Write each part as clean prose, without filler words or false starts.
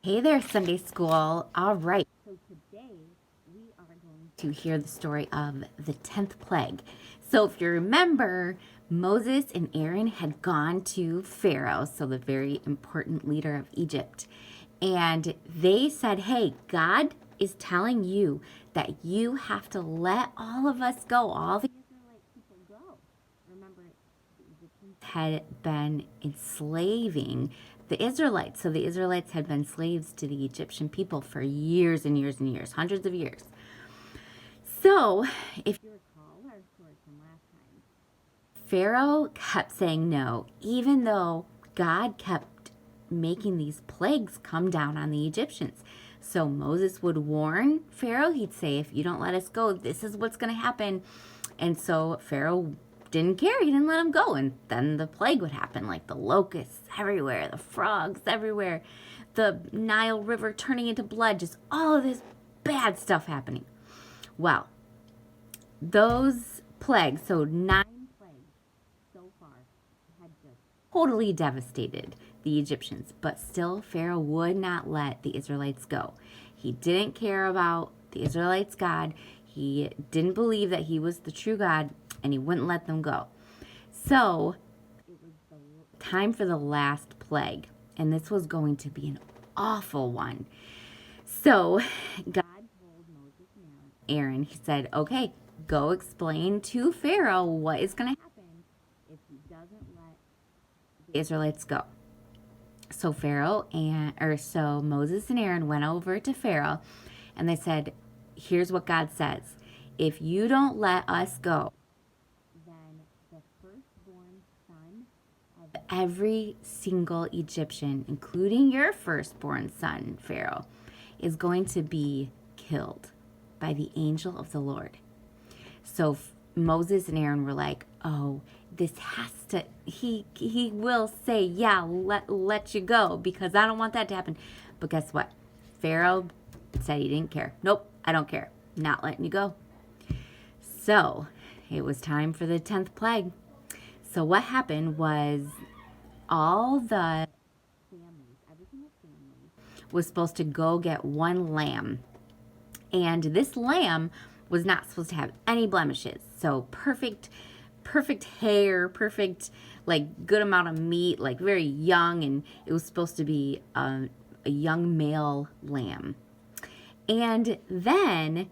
Hey there, Sunday School. All right. So today we are going to hear the story of the 10th plague. So if you remember, Moses and Aaron had gone to Pharaoh, so the very important leader of Egypt, and they said, "Hey, God is telling you that you have to let all of us go, all the Israelite people go." Remember, the Egyptians had been enslaving the Israelites. So the Israelites had been slaves to the Egyptian people for years and years and years, hundreds of years. So, if you recall our story from last time, Pharaoh kept saying no, even though God kept making these plagues come down on the Egyptians. So Moses would warn Pharaoh. He'd say, if you don't let us go, this is what's going to happen. And so Pharaoh didn't care. He didn't let him go. And then the plague would happen, like the locusts everywhere, the frogs everywhere, the Nile River turning into blood, just all of this bad stuff happening. Well, those plagues, so 9 plagues so far, had just totally devastated the Egyptians. But still, Pharaoh would not let the Israelites go. He didn't care about the Israelites' God. He didn't believe that he was the true God, and he wouldn't let them go. So it was the time for the last plague, and this was going to be an awful one. So God told Moses and Aaron, he said, okay, go explain to Pharaoh what is going to happen if he doesn't let the Israelites go. So so Moses and Aaron went over to Pharaoh, and they said, here's what God says. If you don't let us go, then the firstborn son of every single Egyptian, including your firstborn son, Pharaoh, is going to be killed by the angel of the Lord. So Moses and Aaron were like, oh, this has to, he will say, yeah, let you go, because I don't want that to happen. But guess what? Pharaoh said he didn't care. Nope, I don't care. Not letting you go. So it was time for the 10th plague. So what happened was all the families, every single family, was supposed to go get one lamb. And this lamb was not supposed to have any blemishes. So perfect hair, perfect, like good amount of meat, like very young. And it was supposed to be a young male lamb. And then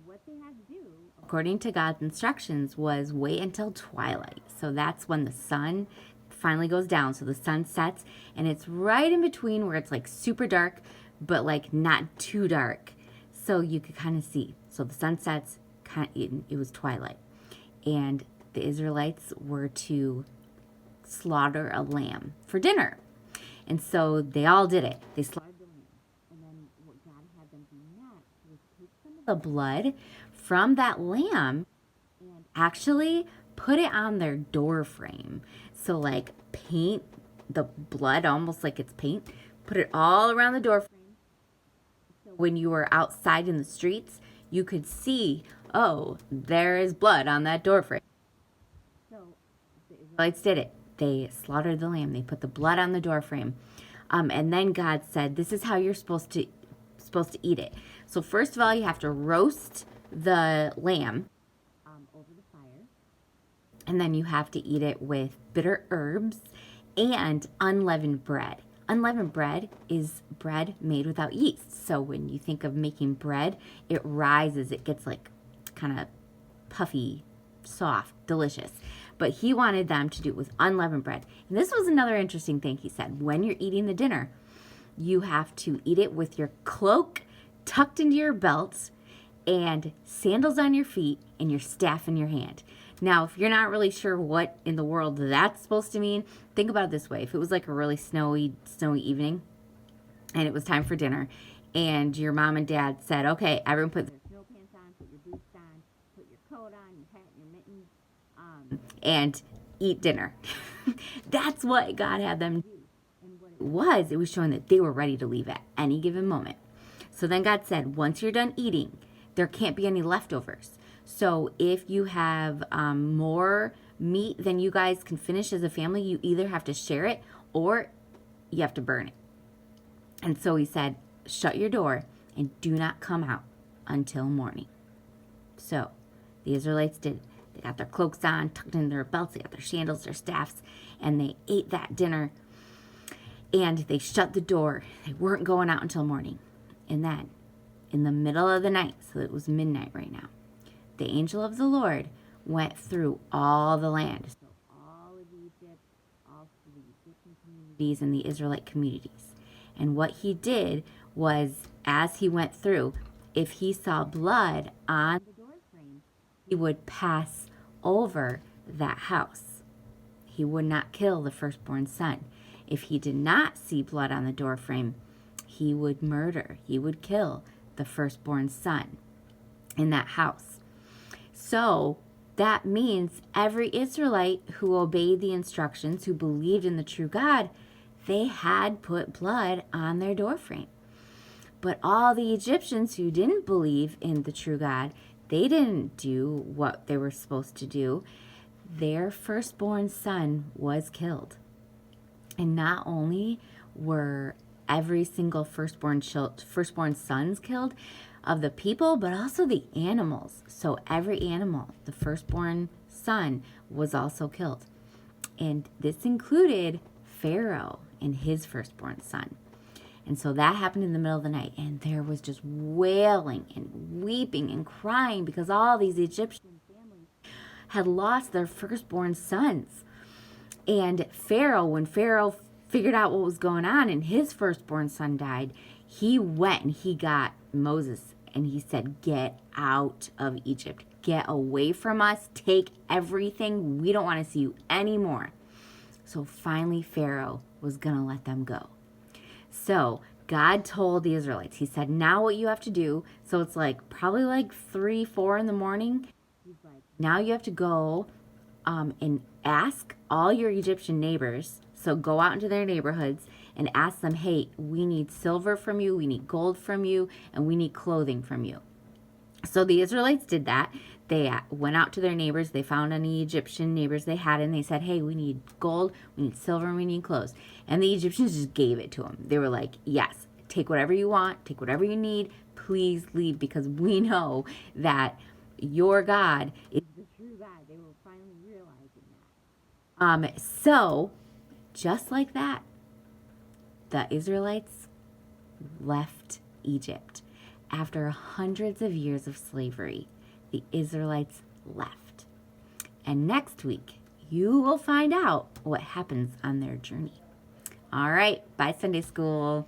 what they had to do, according to God's instructions, was wait until twilight. So that's when the sun finally goes down. So the sun sets, and it's right in between where it's like super dark, but like not too dark. So you could kind of see. So the sun sets, it was twilight. And the Israelites were to slaughter a lamb for dinner. And so they all did it. They slaughtered the lamb. And then what God had them do next was take some of the blood from that lamb and actually put it on their door frame. So like paint the blood almost like it's paint. Put it all around the door frame. So when you were outside in the streets, you could see, oh, there is blood on that door frame. So the Israelites did it. They slaughtered the lamb. They put the blood on the door frame. And then God said, this is how you're supposed to eat it. So first of all, you have to roast the lamb over the fire. And then you have to eat it with bitter herbs and unleavened bread. Unleavened bread is bread made without yeast. So when you think of making bread, it rises. It gets like kind of puffy, soft, delicious. But he wanted them to do it with unleavened bread. And this was another interesting thing he said. When you're eating the dinner, you have to eat it with your cloak tucked into your belt and sandals on your feet and your staff in your hand. Now, if you're not really sure what in the world that's supposed to mean, think about it this way. If it was like a really snowy evening and it was time for dinner and your mom and dad said, okay, everyone put their snow pants on, put your boots on, put your coat on, your hat, your mittens, and eat dinner. That's what God had them do. And what it was showing that they were ready to leave at any given moment. So then God said, once you're done eating, there can't be any leftovers. So if you have more meat than you guys can finish as a family, you either have to share it or you have to burn it. And so he said, shut your door and do not come out until morning. So the Israelites did. They got their cloaks on, tucked in their belts, they got their sandals, their staffs, and they ate that dinner. And they shut the door. They weren't going out until morning. And then, in the middle of the night, so it was midnight right now, the angel of the Lord went through all the land. So all of Egypt, all of the Egyptian communities and the Israelite communities. And what he did was, as he went through, if he saw blood on the doorframe, he would pass over that house. He would not kill the firstborn son. If he did not see blood on the doorframe, he would murder, he would kill the firstborn son in that house. So that means every Israelite who obeyed the instructions, who believed in the true God, they had put blood on their doorframe. But all the Egyptians who didn't believe in the true God, they didn't do what they were supposed to do. Their firstborn son was killed. And not only were every single firstborn sons killed of the people, but also the animals. So every animal, the firstborn son, was also killed. And this included Pharaoh and his firstborn son. And so that happened in the middle of the night. And there was just wailing and weeping and crying because all these Egyptian families had lost their firstborn sons. And Pharaoh, when Pharaoh figured out what was going on and his firstborn son died, he went and he got Moses and he said, get out of Egypt. Get away from us. Take everything. We don't want to see you anymore. So finally Pharaoh was going to let them go. So God told the Israelites, he said, now what you have to do, so it's probably 3, 4 in the morning. He's like, now you have to go and ask all your Egyptian neighbors. So go out into their neighborhoods and ask them, hey, we need silver from you, we need gold from you, and we need clothing from you. So the Israelites did that. They went out to their neighbors. They found any Egyptian neighbors they had, and they said, hey, we need gold, we need silver, and we need clothes. And the Egyptians just gave it to them. They were like, yes, take whatever you want, take whatever you need, please leave, because we know that your God is the true God. They were finally realizing that. So, just like that, the Israelites left Egypt. After hundreds of years of slavery, the Israelites left. And next week, you will find out what happens on their journey. All right, bye Sunday school.